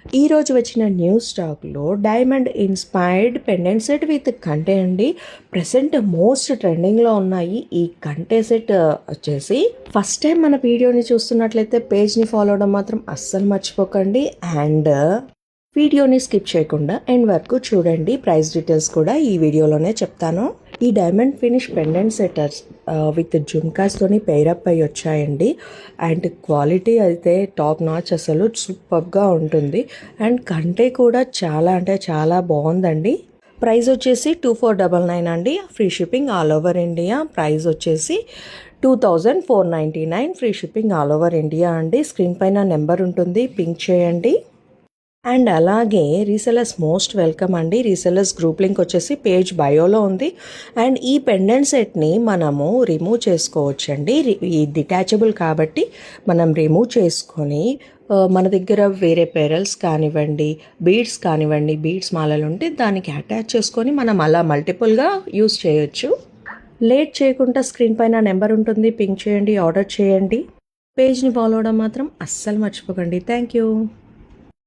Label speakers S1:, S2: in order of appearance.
S1: ఈరోజు వచ్చిన న్యూ స్టాక్లో diamond inspired pendant set with కంటే అండి. ప్రెసెంట్ మోస్ట్ ట్రెండింగ్లో ఉన్నాయి ఈ కంటే సెట్ వచ్చేసి. ఫస్ట్ టైం మన వీడియోని చూస్తున్నట్లయితే పేజ్ని ఫాలో అవడం మాత్రం అస్సలు మర్చిపోకండి. అండ్ వీడియోని స్కిప్ చేయకుండా ఎండ్ వరకు చూడండి. ప్రైస్ డీటెయిల్స్ కూడా ఈ వీడియోలోనే చెప్తాను. ఈ diamond finish pendant setters with జుమ్కాస్తోని పేరప్ అయి వచ్చాయండి. అండ్ క్వాలిటీ అయితే టాప్ నాచ్, అసలు సూపర్గా ఉంటుంది. అండ్ కంటే కూడా చాలా అంటే చాలా బాగుందండి. ప్రైస్ వచ్చేసి 2499 అండి. Free shipping all over India. Price వచ్చేసి 2499, free shipping all over India అండి. స్క్రీన్ పైన నెంబర్ ఉంటుంది, పింక్ చేయండి. అండ్ అలాగే రీసెలర్స్ మోస్ట్ వెల్కమ్ అండి. రీసెలర్స్ గ్రూప్ లింక్ వచ్చేసి పేజ్ బయోలో ఉంది. అండ్ ఈ పెండెంట్ సెట్ని మనము రిమూవ్ చేసుకోవచ్చండి. ఈ డిటాచబుల్ కాబట్టి మనం రిమూవ్ చేసుకొని మన దగ్గర వేరే పెరల్స్ కానివ్వండి, బీడ్స్ కానివ్వండి, బీడ్స్ మాలలు ఉంటే దానికి అటాచ్ చేసుకొని మనం అలా మల్టిపుల్గా యూస్ చేయొచ్చు. లేట్ చేయకుండా స్క్రీన్ పైన నెంబర్ ఉంటుంది, పింక్ చేయండి, ఆర్డర్ చేయండి. పేజ్ని ఫాలో అవడం మాత్రం అస్సలు మర్చిపోకండి. Thank you.